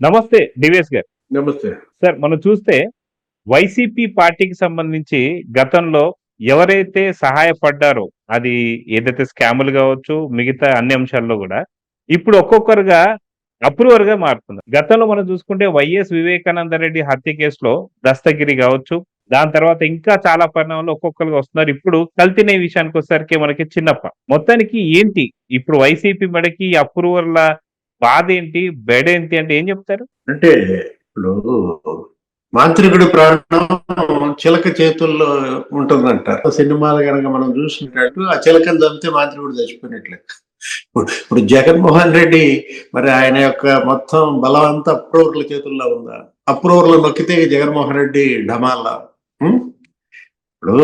నమస్తే డివిఎస్ గారు. నమస్తే. సార్ మనం చూస్తే వైసీపీ పార్టీకి సంబంధించి గతంలో ఎవరైతే సహాయపడ్డారో అది ఏదైతే స్కాములు గావచ్చు, మిగతా అన్ని అంశాల్లో గూడా ఇప్పుడు ఒక్కొక్కరుగా అప్రూవర్‌గా మారుతున్నారు. గతంలో మనం చూసుకుంటే వైఎస్ వివేకానంద రెడ్డి హత్య కేసులో దస్తగిరి గావచ్చు, దాని తర్వాత ఇంకా చాలా పరిణామాలు ఒక్కొక్కరుగా వస్తున్నారు. ఇప్పుడు కల్తీ విషయానికొచ్చేసరికి మనకి చిన్నప్ప. మొత్తానికి ఏంటి ఇప్పుడు వైసీపీ మెడకి అప్రూవర్‌ల బాధేంటి? బెడేంటి అంటే ఏం చెప్తారు? అంటే ఇప్పుడు మాంత్రికుడి ప్రాణం చిలక చేతుల్లో ఉంటుందంటారు. సినిమాలు గనక మనం చూసినట్టు ఆ చిలకని చంపితే మాంత్రికుడు చచ్చిపోయినట్లే. ఇప్పుడు జగన్మోహన్ రెడ్డి మరి ఆయన యొక్క మొత్తం బలం అంతా అప్రూవర్ల చేతుల్లో ఉందా? అప్రూవర్లు నొక్కితే జగన్మోహన్ రెడ్డి ఢమాల్లా. ఇప్పుడు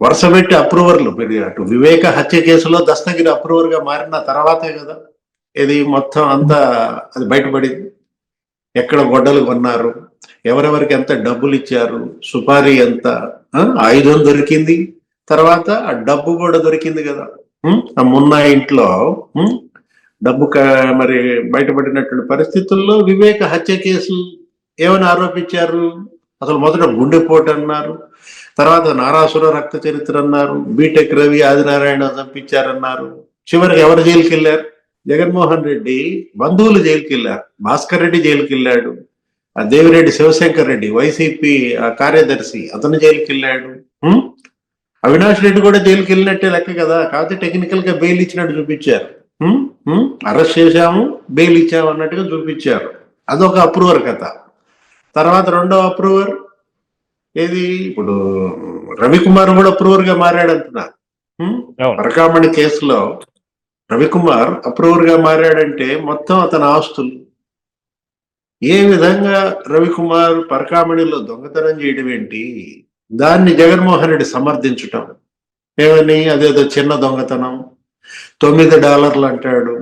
వరుస పెట్టి అప్రూవర్లు అటు వివేక హత్య కేసులో దస్తగిరి అప్రూవర్ గా మారిన తర్వాతే కదా ఇది మొత్తం అంతా అది బయటపడింది. ఎక్కడ గొడ్డలు కొన్నారు, ఎవరెవరికి ఎంత డబ్బులు ఇచ్చారు, సుపారీ ఎంత, ఆయుధం దొరికింది, తర్వాత ఆ డబ్బు కూడా దొరికింది కదా. ఆ మున్నా ఇంట్లో డబ్బు మరి బయటపడినటువంటి పరిస్థితుల్లో వివేక హత్య కేసు ఏమని ఆరోపించారు? అసలు మొదట గుండెపోటు అన్నారు, తర్వాత నారాసుర రక్త చరిత్ర అన్నారు, బీటెక్ రవి ఆదినారాయణ చంపించారన్నారు. చివరికి ఎవరు జైలుకి వెళ్ళారు? జగన్మోహన్ రెడ్డి బంధువులు జైలుకి వెళ్ళారు. భాస్కర్ రెడ్డి జైలుకి వెళ్ళాడు, ఆ దేవిరెడ్డి శివశంకర్ రెడ్డి వైసీపీ కార్యదర్శి అతను జైలుకి వెళ్ళాడు. అవినాష్ రెడ్డి కూడా జైలుకి వెళ్ళినట్టే లెక్క కదా. కాకపోతే టెక్నికల్ గా బెయిల్ ఇచ్చినట్టు చూపించారు. అరెస్ట్ చేశాము, బెయిల్ ఇచ్చాము అన్నట్టుగా చూపించారు. అదొక అప్రూవర్ కథ. తర్వాత రెండో అప్రూవర్ ఏది, ఇప్పుడు రవికుమార్ కూడా అప్రూవర్ గా మారాడు అంటున్నారు. పరకామణి కేసులో రవికుమార్ అప్రూవర్ గా మారాడంటే మొత్తం అతని ఆస్తులు. ఏ విధంగా రవికుమార్ పరకామణిలో దొంగతనం చేయడం ఏంటి, దాన్ని జగన్మోహన్ రెడ్డి సమర్థించటం ఏమని, అదేదో చిన్న దొంగతనం, $9 అంటాడు,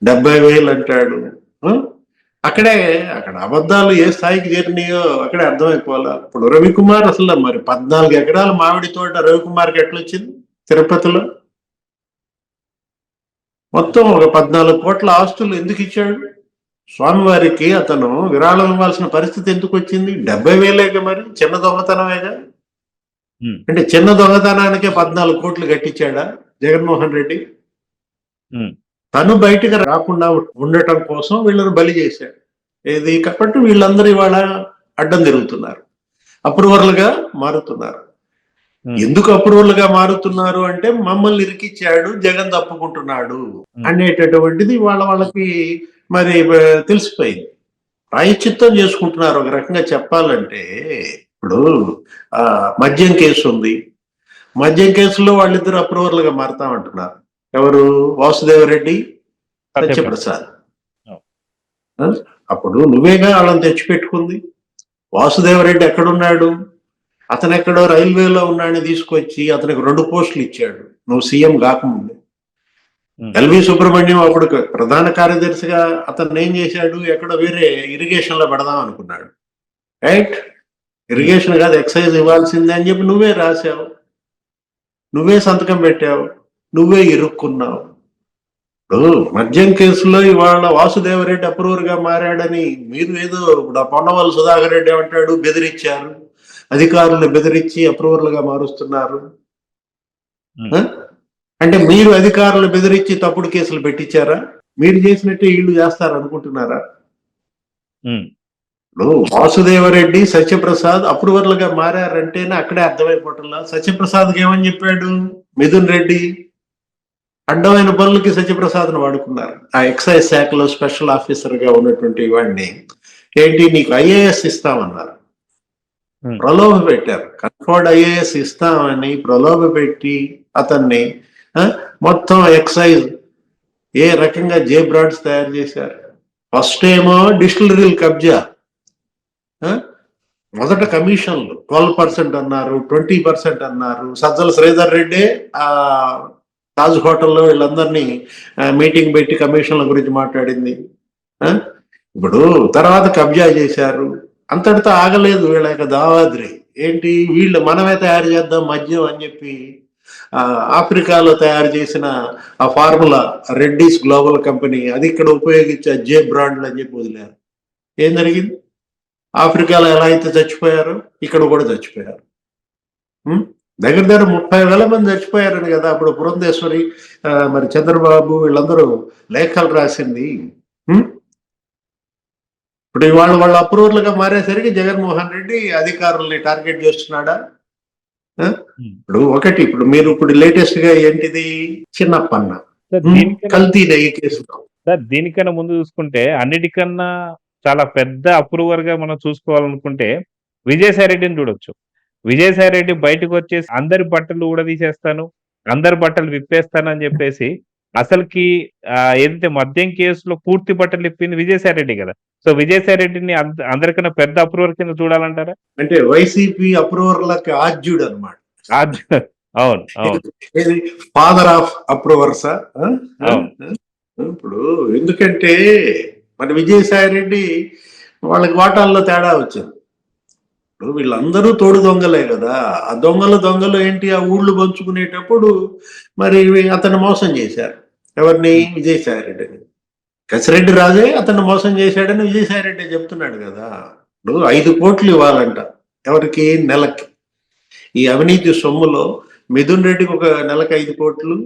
70,000 అంటాడు. అక్కడ అబద్ధాలు ఏ స్థాయికి చేరినాయో అక్కడే అర్థమైపోవాలా. ఇప్పుడు రవికుమార్ అసలు మరి 14 ఎకరాల మామిడి తోట రవికుమార్కి ఎట్లొచ్చింది తిరుపతిలో? మొత్తం ఒక 14 కోట్ల ఆస్తులు ఎందుకు ఇచ్చాడు? స్వామివారికి అతను విరాళం ఇవ్వాల్సిన పరిస్థితి ఎందుకు వచ్చింది? 70,000 మరి, చిన్న దొంగతనమేగా. అంటే చిన్న దొంగతనానికే 14 కోట్లు కట్టించాడా జగన్మోహన్ రెడ్డి? తను బయటకు రాకుండా ఉండటం కోసం వీళ్ళని బలి చేశాడు. ఏది కాబట్టి వీళ్ళందరూ ఇవాళ అడ్డం తిరుగుతున్నారు, అప్రూవర్లుగా మారుతున్నారు. ఎందుకు అప్రూవల్గా మారుతున్నారు అంటే మమ్మల్ని ఇరికిచ్చాడు, జగన్ తప్పుకుంటున్నాడు అనేటటువంటిది వాళ్ళకి మరి తెలిసిపోయింది. ప్రాయశ్చిత్తం చేసుకుంటున్నారు ఒక రకంగా చెప్పాలంటే. ఇప్పుడు మద్యం కేసు ఉంది, మద్యం కేసులో వాళ్ళిద్దరు అప్రూవర్లుగా మారుతామంటున్నారు. ఎవరు? వాసుదేవరెడ్డి, సత్యప్రసాద్. అప్పుడు నువ్వేగా వాళ్ళని తెచ్చిపెట్టుకుంది. వాసుదేవరెడ్డి ఎక్కడున్నాడు? అతను ఎక్కడో రైల్వేలో ఉన్నాడని తీసుకొచ్చి అతనికి 2 పోస్టులు ఇచ్చాడు నువ్వు సీఎం కాకముందు. ఎల్వి సుబ్రహ్మణ్యం అప్పుడు ప్రధాన కార్యదర్శిగా అతను ఏం చేశాడు, ఎక్కడో వేరే ఇరిగేషన్ లో పెడదాం అనుకున్నాడు. రైట్, ఇరిగేషన్ కాదు ఎక్సైజ్ ఇవ్వాల్సిందే అని చెప్పి నువ్వే రాశావు, నువ్వే సంతకం పెట్టావు, నువ్వే ఇరుక్కున్నావు. మద్యం కేసులో ఇవాళ వాసుదేవరెడ్డి అప్రూవర్ గా మారాడని మీరు ఏదో పొన్నవల్లి సుధాకర్ రెడ్డి ఏమంటాడు, బెదిరించారు, అధికారులు బెదిరించి అప్రూవర్లుగా మారుస్తున్నారు. అంటే మీరు అధికారులు బెదిరించి తప్పుడు కేసులు పెట్టించారా? మీరు చేసినట్టే వీళ్ళు చేస్తారు అనుకుంటున్నారా? వాసుదేవరెడ్డి, సత్యప్రసాద్ అప్రూవర్లుగా మారారంటేనే అక్కడే అర్థమైపోవటంలా. సత్యప్రసాద్కి ఏమని చెప్పాడు మిథున్ రెడ్డి? అడ్డమైన పనులకి సత్యప్రసాద్ను వాడుకున్నారు. ఆ ఎక్సైజ్ శాఖలో స్పెషల్ ఆఫీసర్ గా ఉన్నటువంటి వాడిని ఏంటి, నీకు ఐఏఎస్ ఇస్తామన్నారు, ప్రలోభ పెట్టారు. కన్ఫర్డ్ ఐఏఎస్ ఇస్తామని ప్రలోభ పెట్టి అతన్ని మొత్తం ఎక్సైజ్ ఏ రకంగా జే బ్రాండ్స్ తయారు చేశారు. ఫస్ట్ ఏమో డిస్టిలరీలు కబ్జా, మొదట కమిషన్లు 12% అన్నారు, 20% అన్నారు. సజ్జల శ్రీధర్ రెడ్డి ఆ తాజ్ హోటల్లో వీళ్ళందరినీ మీటింగ్ పెట్టి కమిషన్ల గురించి మాట్లాడింది. ఇప్పుడు తర్వాత కబ్జా చేశారు. అంతటితో ఆగలేదు వీళ్ళ యొక్క దావాద్రి. ఏంటి, వీళ్ళు మనమే తయారు చేద్దాం మద్యం అని చెప్పి ఆఫ్రికాలో తయారు చేసిన ఆ ఫార్ములా రెడ్డీస్ గ్లోబల్ కంపెనీ అది ఇక్కడ ఉపయోగించే జే బ్రాండ్లు అని చెప్పి వదిలేరు. ఏం జరిగింది? ఆఫ్రికాలో ఎలా అయితే చచ్చిపోయారో ఇక్కడ కూడా చచ్చిపోయారు. దగ్గర దగ్గర 30,000 మంది చచ్చిపోయారని కదా అప్పుడు పురంధేశ్వరి, మరి చంద్రబాబు వీళ్ళందరూ లేఖలు రాసింది. ఇప్పుడు వాళ్ళ అప్రూవర్లుగా మారేసరికి జగన్మోహన్ రెడ్డి అధికారుల్ని టార్గెట్ చేస్తున్నాడా? ఇప్పుడు మీరు ఇప్పుడు లేటెస్ట్ గా ఏంటిది, చిన్నప్పన్న కల్తీ నెయ్యి కేసులో. సార్ దీనికన్నా ముందు చూసుకుంటే అన్నిటికన్నా చాలా పెద్ద అప్రూవర్ గా మనం చూసుకోవాలనుకుంటే విజయసాయి రెడ్డిని చూడొచ్చు. విజయసాయి రెడ్డి బయటకు వచ్చేసి అందరి బట్టలు ఊడదీసేస్తాను, అందరి బట్టలు విప్పేస్తానని చెప్పేసి అసలుకి ఏదైతే మద్యం కేసులో పూర్తి బట్టలు ఇప్పింది విజయసాయి రెడ్డి కదా. సో విజయసాయి రెడ్డిని అందరికన్నా పెద్ద అప్రూవర్ కింద చూడాలంటారా? అంటే వైసీపీ అప్రూవర్లకు ఆద్యుడు అనమాట. అవును అవును, ఫాదర్ ఆఫ్ అప్రూవర్స్. ఇప్పుడు ఎందుకంటే మన విజయసాయి రెడ్డి వాళ్ళకి వాటాల్లో తేడా వచ్చింది. ఇప్పుడు వీళ్ళందరూ తోడు దొంగలే కదా. ఆ దొంగలు ఏంటి, ఆ ఊళ్ళు పంచుకునేటప్పుడు మరి అతను మోసం చేశారు. ఎవరిని? విజయసాయి రెడ్డిని. కసిరెడ్డి రాజే అతను మోసం చేశాడని విజయసాయి రెడ్డి చెప్తున్నాడు కదా. ఇప్పుడు 5 కోట్లు ఇవ్వాలంట ఎవరికి? నెలకి. ఈ అవినీతి సొమ్ములో మిథున్ రెడ్డికి ఒక నెలకు 5 కోట్లు,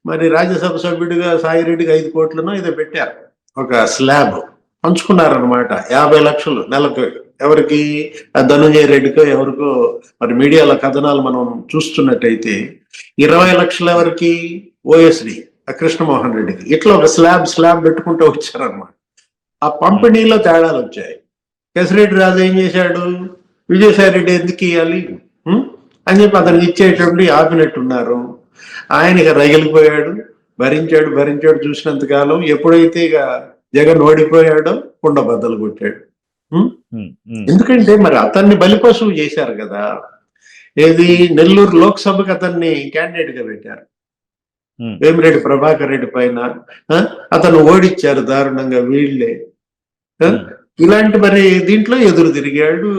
మరి రాజ్యసభ సభ్యుడిగా సాయి రెడ్డికి 5 కోట్లను ఇదో పెట్టారు. ఒక స్లాబ్ పంచుకున్నారనమాట. 50 లక్షలు నెలకు. ఎవరికి? ధనుంజయ రెడ్డికో ఎవరికో. మరి మీడియాల కథనాలు మనం చూస్తున్నట్టయితే 20 లక్షలు ఎవరికి? ఓఎస్డి కృష్ణమోహన్ రెడ్డికి. ఇట్లా ఒక స్లాబ్ పెట్టుకుంటూ వచ్చారనమాట. ఆ పంపిణీలో తేడాలు వచ్చాయి. కేసిరెడ్డి రాజు ఏం చేశాడు? విజయసాయి రెడ్డి ఎందుకు ఇవ్వాలి అని చెప్పి అతనికి ఇచ్చేటువంటి ఆపినట్టున్నారు. ఆయన రగిలిపోయాడు, భరించాడు చూసినంతకాలం. ఎప్పుడైతే ఇక జగన్ ఓడిపోయాడో కుండ బద్దలు కొట్టాడు. ఎందుకంటే మరి అతన్ని బలిపశువు చేశారు కదా. ఏది? నెల్లూరు లోక్సభకు అతన్ని క్యాండిడేట్ గా పెట్టారు. వేమిరెడ్డి ప్రభాకర్ రెడ్డి పైన అతను ఓడిచ్చారు దారుణంగా వీళ్ళే. ఇలాంటి మరి దీంట్లో ఎదురు తిరిగాడు.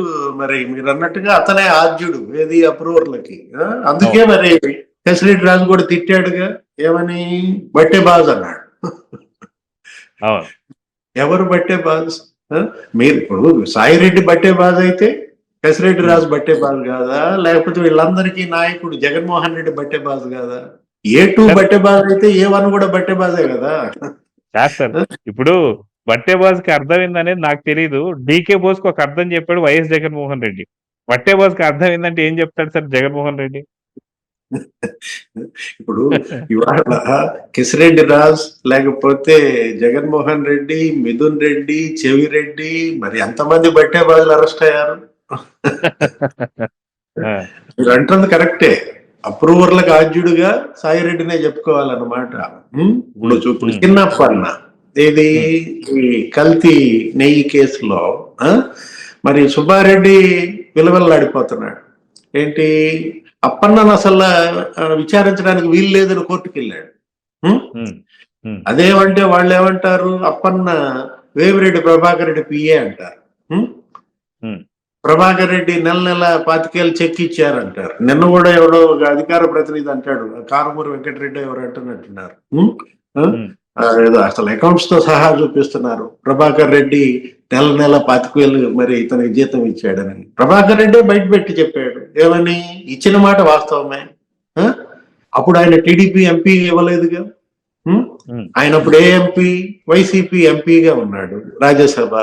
మరి మీరు అన్నట్టుగా అతనే ఆద్యుడు ఏది అప్రూవర్లకి. అందుకే మరి కేసిరెడ్డి రాజు కూడా తిట్టాడుగా. ఏమని? బట్టే బాజ్ అన్నాడు. ఎవరు బట్టే బాజ్? మీరు ఇప్పుడు సాయిరెడ్డి బట్టే బాజ్ అయితే కేసిరెడ్డి రాజు బట్టే బాజ్ కాదా? లేకపోతే వీళ్ళందరికీ నాయకుడు జగన్మోహన్ రెడ్డి బట్టే బాజ్ కాదా? A2 బట్టే బాజ్ అయితే A1 కూడా బట్టే బాజే కదా. ఇప్పుడు బట్టే బాజ్ కి అర్థం ఏందనేది నాకు తెలియదు. డీకే బోస్ కి ఒక అర్థం చెప్పాడు వైఎస్ జగన్మోహన్ రెడ్డి. బట్టే బాజ్ కి అర్థం ఏంటంటే ఏం చెప్తాడు సార్ జగన్మోహన్ రెడ్డి? ఇప్పుడు ఇవాళ కిసిరెడ్డి రాజ్ లేకపోతే జగన్మోహన్ రెడ్డి, మిథున్ రెడ్డి, చెవిరెడ్డి, మరి ఎంతమంది బట్టే బాజులు అరెస్ట్ అయ్యారు? మీరు అంటుంది కరెక్టే. అప్రూవర్లకు ఆద్యుడుగా సాయిరెడ్డినే చెప్పుకోవాలన్నమాట. ఇప్పుడు చిన్నప్పన్న ఏది ఈ కల్తీ నెయ్యి కేసులో మరి సుబ్బారెడ్డి విలువలాడిపోతున్నాడు. ఏంటి? అప్పన్నను అసలు విచారించడానికి వీలు లేదని కోర్టుకు వెళ్ళాడు. అదేమంటే వాళ్ళు ఏమంటారు? అప్పన్న వేమిరెడ్డి ప్రభాకర్ రెడ్డి పిఏ అంటారు. ప్రభాకర్ రెడ్డి నెల 25,000 చెక్ ఇచ్చారంటారు. నిన్న కూడా ఎవడో ఒక అధికార ప్రతినిధి అంటాడు, కారుమూరి వెంకటరెడ్డి ఎవరు అంటున్నట్టున్నారు. ఏదో అసలు అకౌంట్స్ తో సహా చూపిస్తున్నారు. ప్రభాకర్ రెడ్డి నెల 25,000 మరి ఇతనికి జీతం ఇచ్చాడని ప్రభాకర్ రెడ్డి బయట పెట్టి చెప్పాడు. ఏమని? ఇచ్చిన మాట వాస్తవమే. అప్పుడు ఆయన టీడీపీ ఎంపీ ఇవ్వలేదుగా. ఆయన అప్పుడు ఏ ఎంపీ? వైసీపీ ఎంపీగా ఉన్నాడు రాజ్యసభ.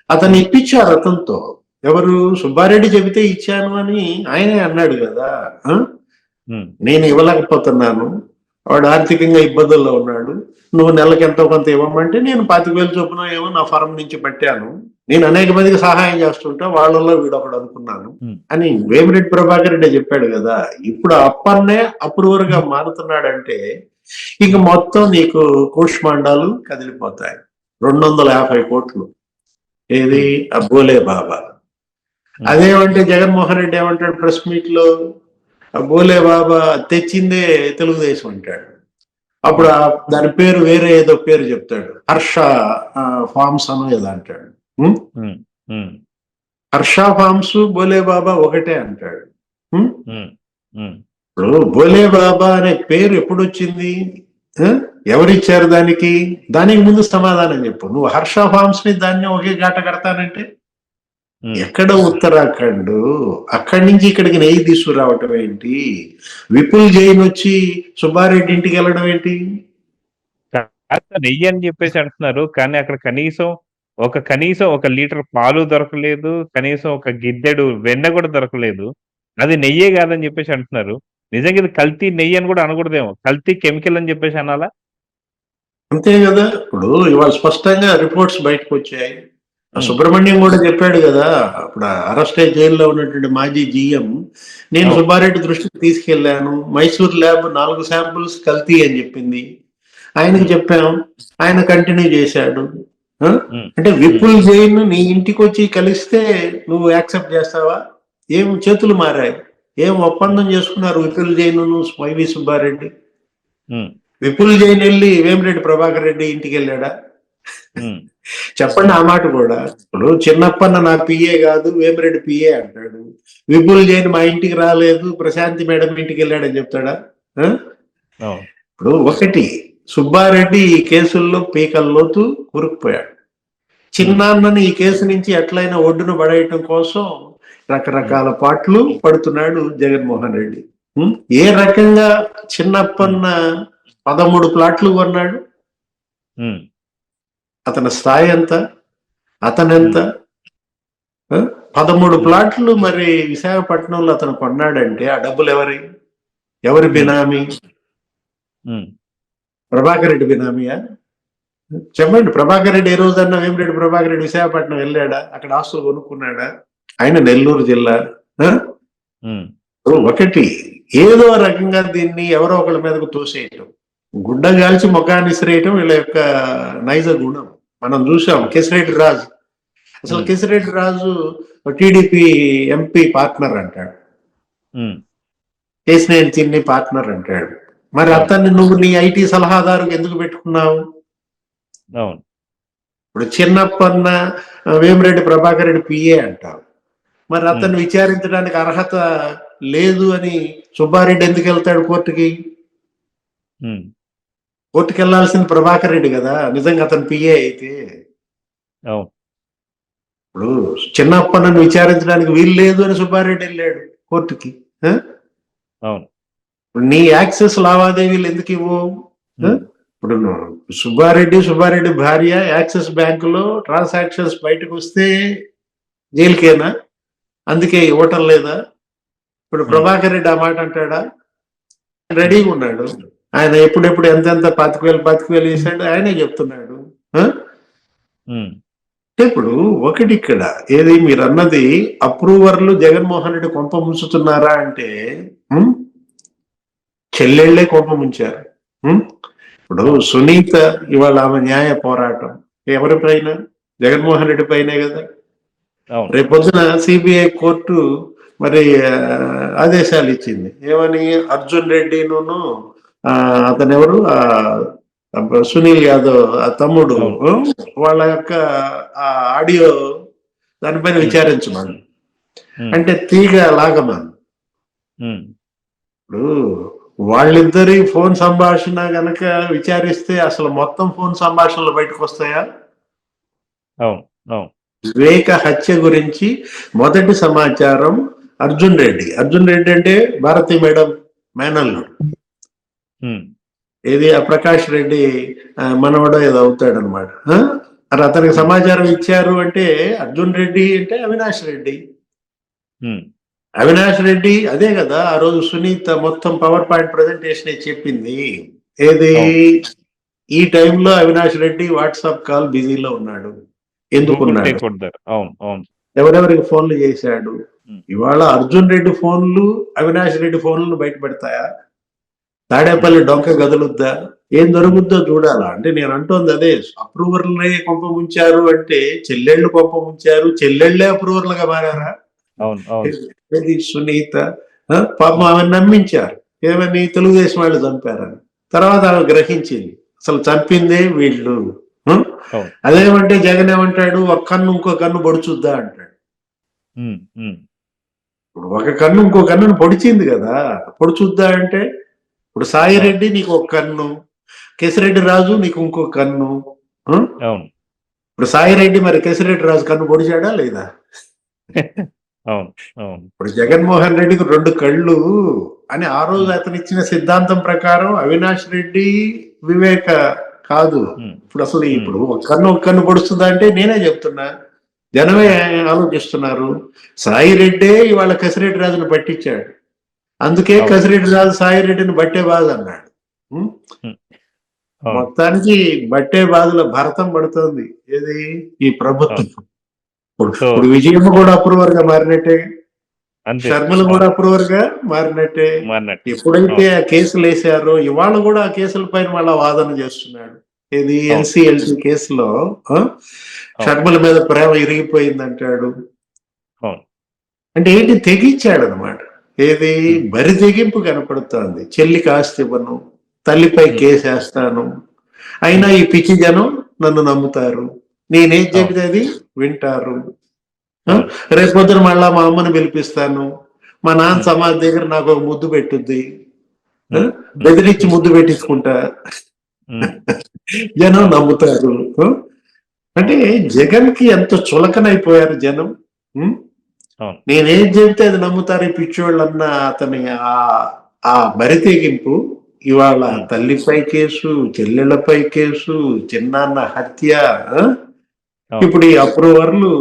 అతన్ని ఇప్పించారు అతనితో. ఎవరు? సుబ్బారెడ్డి చెబితే ఇచ్చాను అని ఆయనే అన్నాడు కదా. నేను ఇవ్వలేకపోతున్నాను, వాడు ఆర్థికంగా ఇబ్బందుల్లో ఉన్నాడు, నువ్వు నెలకి ఎంతో కొంత ఇవ్వమంటే నేను 25,000 చొప్పున ఏమో నా ఫారం నుంచి పెట్టాను, నేను అనేక మందికి సహాయం చేస్తుంటా, వాళ్ళలో వీడొకడు అనుకున్నాను అని వేమిరెడ్డి ప్రభాకర్ రెడ్డి చెప్పాడు కదా. ఇప్పుడు అప్పన్నే అప్రూవర్ గా మారుతున్నాడంటే ఇంక మొత్తం నీకు కూష్మాండాలు కదిలిపోతాయి. 250 కోట్లు ఏది? అబ్బోలే బాబా. అదేమంటే జగన్మోహన్ రెడ్డి ఏమంటాడు ప్రెస్ మీట్ లో? బోలే బాబా తెచ్చిందే తెలుగుదేశం అంటాడు. అప్పుడు దాని పేరు వేరే ఏదో పేరు చెప్తాడు, హర్ష ఫార్మ్స్ అని ఏదో అంటాడు. హర్ష ఫార్మ్స్ బోలే బాబా ఒకటే అంటాడు. ఇప్పుడు బోలే బాబా అనే పేరు ఎప్పుడు వచ్చింది? ఆ? ఎవరిచ్చారు దానికి? దానికి ముందు సమాధానం చెప్పు. నువ్వు హర్ష ఫార్మ్స్ ని దాన్ని ఒకే గాట కడతానంటే ఉమ్, ఎక్కడ ఉత్తరాఖండ్, అక్కడి నుంచి ఇక్కడికి నెయ్యి తీసుకురావటం ఏంటి? విపుల్ జైన్ వచ్చి సుబ్బారెడ్డి ఇంటికి వెళ్ళడం ఏంటి? కాస్త నెయ్యి అని చెప్పేసి అంటున్నారు, కానీ అక్కడ కనీసం ఒక లీటర్ పాలు దొరకలేదు, కనీసం ఒక గిద్దెడు వెన్న కూడా దొరకలేదు. అది నెయ్యే కాదని చెప్పేసి అంటున్నారు. నిజంగా ఇది కల్తీ నెయ్యి అని కూడా అనకూడదేమో, కల్తీ కెమికల్ అని చెప్పేసి అనాలా? అంతే కదా. ఇప్పుడు ఇవాళ స్పష్టంగా రిపోర్ట్స్ బయటకు వచ్చాయి. ఉమ్, సుబ్రహ్మణ్యం కూడా చెప్పాడు కదా. అప్పుడు అరెస్ట్ అయ్యి జైల్లో ఉన్నటువంటి మాజీ జీఎం, నేను అవును. సుబ్బారెడ్డి దృష్టికి తీసుకెళ్లాను, మైసూర్ ల్యాబ్ 4 శాంపుల్స్ కల్తీ అని చెప్పింది, ఆయనకి ఉమ్, చెప్పాం, ఆయన కంటిన్యూ చేశాడు. ఆ? ఉమ్, అంటే ఉమ్, విపుల్ జైన్ నీ ఇంటికి వచ్చి కలిస్తే నువ్వు యాక్సెప్ట్ చేస్తావా? ఏం చేతులు మారాయి? ఏం ఉమ్, ఒప్పందం చేసుకున్నారు విపుల్ జైన్ వైవి సుబ్బారెడ్డి? ఉమ్, విపుల్ జైన్ వెళ్ళి వేమిరెడ్డి ప్రభాకర్ రెడ్డి ఇంటికి వెళ్ళాడా? ఉమ్, చెప్పండి ఆ మాట కూడా. ఇప్పుడు చిన్నప్పన్న నా పిఏ కాదు, వేమిరెడ్డి పిఏ అంటాడు. విపుల్ జైన్ మా ఇంటికి రాలేదు, ప్రశాంతి మేడం ఇంటికి వెళ్ళాడని చెప్తాడా? ఆ? అవును. ఇప్పుడు ఒకటి, సుబ్బారెడ్డి ఈ కేసుల్లో పీకల్లోతు కూరుకుపోయాడు. ఉమ్, చిన్నాన్నని ఈ కేసు నుంచి ఎట్లయినా ఒడ్డున పడేయటం కోసం ఉమ్, రకరకాల పాటలు పడుతున్నాడు జగన్మోహన్ రెడ్డి. ఉం? ఏ రకంగా ఉమ్, చిన్నప్పన్న 13 ప్లాట్లు కొన్నాడు? ఉమ్, అతని స్థాయి ఎంత? అతనెంత? ఉమ్, 13 ఉమ్, ప్లాట్లు మరి విశాఖపట్నంలో అతను కొన్నాడంటే ఆ డబ్బులు ఎవరి ఉమ్, బినామీ? ఉమ్, ప్రభాకర్ రెడ్డి బినామీయా? చెప్పండి. ప్రభాకర్ రెడ్డి ఏ రోజన్నా వేమిరెడ్డి ప్రభాకర్ రెడ్డి విశాఖపట్నం వెళ్ళాడా? అక్కడ ఆస్తులు కొనుక్కున్నాడా? ఆయన నెల్లూరు జిల్లా. ఆ? ఉమ్, ఒకటి, ఏదో రకంగా దీన్ని ఎవరో ఒకళ్ళ మీదకు తోసేయటం, గుడ్డ గాల్చి ముఖాన్ని ఇసిరేయటం వీళ్ళ యొక్క నైజ గుణం. మనం చూసాం. అవును. కేసిరెడ్డి రాజు, అసలు ఉమ్, కేసిరెడ్డి రాజు టీడీపీ ఎంపీ పార్ట్నర్ అంటాడు, ఉమ్, కేసినేని చిన్ని పార్ట్నర్ అంటాడు. మరి అవును. అతన్ని నువ్వు నీ ఐటీ సలహాదారుకు ఎందుకు పెట్టుకున్నావు? అవును. ఇప్పుడు చిన్నప్పన్న వేమిరెడ్డి ప్రభాకర్ రెడ్డి పిఏ అంటావు. మరి ఉమ్, అతన్ని విచారించడానికి అర్హత లేదు అని సుబ్బారెడ్డి ఎందుకు వెళ్తాడు కోర్టుకి? ఉమ్, కోర్టుకి వెళ్లాల్సింది ప్రభాకర్ రెడ్డి కదా నిజంగా అతను పిఏ అయితే. అవును. ఇప్పుడు చిన్నప్పన్నను విచారించడానికి వీలు లేదు అని సుబ్బారెడ్డి వెళ్ళాడు కోర్టుకి. ఆ? అవును. ఇప్పుడు నీ యాక్సెస్ లావాదేవీలు ఎందుకు ఇవ్వు? ఆ? ఉమ్, ఇప్పుడు సుబ్బారెడ్డి భార్య యాక్సిస్ బ్యాంకులో ట్రాన్సాక్షన్స్ బయటకు వస్తే జైలుకేనా? అందుకే ఇవ్వటం లేదా? ఇప్పుడు ఉమ్, ప్రభాకర్ రెడ్డి ఆ మాట అంటాడా? రెడీగా ఉన్నాడు. ఆయన ఎప్పుడెప్పుడు ఎంతెంత 25,000 వేసాడు ఆయనే చెప్తున్నాడు. ఆ? ఉమ్, అంటే ఇప్పుడు ఒకటి ఇక్కడ ఏది మీరు అన్నది, అప్రూవర్లు జగన్మోహన్ రెడ్డి కొంప ముంచుతున్నారా అంటే ఉం? చెల్లెళ్లే కొంప ముంచారు. ఉం? ఇప్పుడు అవును. సునీత ఇవాళ ఆమె న్యాయ పోరాటం ఎవరి పైన? జగన్మోహన్ రెడ్డి పైనే కదా. అవును. రేపొద్దున సిబిఐ కోర్టు మరి ఆదేశాలు ఇచ్చింది ఏమని? అర్జున్ రెడ్డిను అతను ఎవరు సునీల్ యాదవ్ ఆ తమ్ముడు, అవును. వాళ్ళ యొక్క ఆ ఆడియో దానిపైన ఉమ్, విచారించమని, ఉమ్, అంటే తీగ లాగమని. ఉమ్, ఇప్పుడు వాళ్ళిద్దరి ఫోన్ సంభాషణ గనక విచారిస్తే అసలు మొత్తం ఫోన్ సంభాషణలు బయటకు వస్తాయా? అవును. అవును. వివేక హత్య గురించి మొదటి సమాచారం అర్జున్ రెడ్డి అంటే భారతి మేడం మేనల్లుడు. ఉమ్, ఏది ఆ ప్రకాష్ రెడ్డి మనవడో ఏదో అవుతాడు అనమాట. మరి అతనికి ఉమ్, సమాచారం ఇచ్చారు అంటే అర్జున్ రెడ్డి అంటే అవినాష్ రెడ్డి. ఉమ్, అవినాష్ రెడ్డి అదే కదా ఆ రోజు సునీత మొత్తం పవర్ పాయింట్ ప్రజెంటేషన్ చెప్పింది. ఏది? అవును. ఈ టైంలో అవినాష్ రెడ్డి వాట్సాప్ కాల్ బిజీలో ఉన్నాడు. గూగుల్ పే ఎందుకున్నాడు? కొడతారు. అవును. అవును. ఎవరెవరికి ఫోన్లు చేశాడు? ఉమ్, ఇవాళ అర్జున్ రెడ్డి ఫోన్లు అవినాష్ రెడ్డి ఫోన్లను బయట పెడతాయా? ఉమ్, తాడేపల్లి డొంక గదులుద్దా? ఏం ఉమ్, జరుగుద్దో చూడాలా. అంటే నేను అంటోంది అదే, అప్రూవర్లనే కొంప ముంచారు అంటే చెల్లెళ్ళు కొంప ముంచారు, చెల్లెళ్లే అప్రూవర్లుగా మారారా? అవును. అవును. ఇది సునీత. పాపం ఉమ్, ఆమెను నమ్మించారు ఏమని? తెలుగుదేశం వాళ్ళు చంపారని. తర్వాత ఆమె గ్రహించింది అసలు చంపిందే వీళ్ళు. ఆ? అవును. అదేమంటే జగన్ ఏమంటాడు? ఒక కన్ను ఇంకో కన్ను పొడుచుద్దా అంటాడు. ఉమ్, ఉమ్, ఇప్పుడు ఒక కన్ను ఇంకో కన్నును పొడిచింది కదా, పొడుచుద్దా అంటే ఇప్పుడు సాయిరెడ్డి నీకు ఒక కన్ను, కేసిరెడ్డి రాజు నీకు ఇంకో కన్ను. అవును. ఇప్పుడు సాయిరెడ్డి మరి కేసిరెడ్డి రాజు కన్ను పొడిచాడా లేదా? అవును. అవును. ఇప్పుడు జగన్మోహన్ రెడ్డికి 2 కళ్ళు అని ఆ రోజు అతను ఇచ్చిన సిద్ధాంతం ప్రకారం అవినాష్ రెడ్డి వివేక కాదు. ఇప్పుడు అసలు ఇప్పుడు ఒక కన్ను పొడుస్తుందా అంటే నేనే చెప్తున్నా, జనమే ఆలోచిస్తున్నారు. సాయిరెడ్డే ఇవాళ కసిరెడ్డి రాజును పట్టించాడు. అందుకే కసిరెడ్డి రాజు సాయిరెడ్డిని బట్టే బాధ అన్నాడు. మొత్తానికి బట్టే బాధలో భరతం పడుతోంది ఏది ఈ ప్రభుత్వం. ఇప్పుడు విజయమ్మ కూడా అప్రూవర్ గా మారినట్టే, షర్మిల కూడా అప్రూవర్ గా మారినట్టే. ఎప్పుడైతే ఆ కేసులు వేసారో ఇవాళ కూడా ఆ కేసుల పైన మళ్ళా వాదన చేస్తున్నాడు. ఇది ఎన్సిఎల్సి కేసులో షర్మిల మీద ప్రేమ ఇరిగిపోయిందంటాడు. అంటే ఏంటి తెగించాడు అనమాట. ఏది బరి తెగింపు కనపడుతోంది. చెల్లికి ఆస్తి ఇవ్వను, తల్లిపై కేసేస్తాను, అయినా ఈ పిచ్చి జనం నన్ను నమ్ముతారు, నేనేం చెబితే అది వింటారు. రేపొద్దున మళ్ళా మా అమ్మని పిలిపిస్తాను, మా నాన్న సమాధి దగ్గర నాకు ఒక ముద్దు పెట్టుద్ది, బెదిరించి ముద్దు పెట్టించుకుంటా, జనం నమ్ముతారు. అంటే జగన్ కి ఎంత చులకనైపోయారు జనం. నేనేం చెబితే అది నమ్ముతారు ఈ పిచ్చోళ్ళన్న అతని ఆ బరితెగింపు ఇవాళ తల్లిపై కేసు, చెల్లెళ్లపై కేసు, చిన్నాన్న హత్య. ఇప్పుడు ఈ అప్రూవర్లు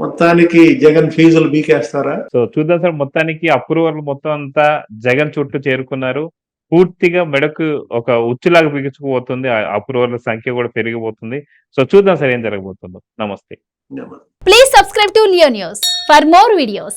మొత్తానికి జగన్ ఫీజులు బీకేస్తారా? సో చూద్దాం సార్. మొత్తానికి అప్రూవర్లు మొత్తం అంతా జగన్ చుట్టూ చేరుకున్నారు. పూర్తిగా మెడకు ఒక ఉచ్చులాగా బిగుచుకుపోతుంది. అప్రూవర్ల సంఖ్య కూడా పెరిగిపోతుంది. సో చూద్దాం సార్ ఏం జరగబోతుందో. నమస్తే. Please subscribe to Leo News for more videos.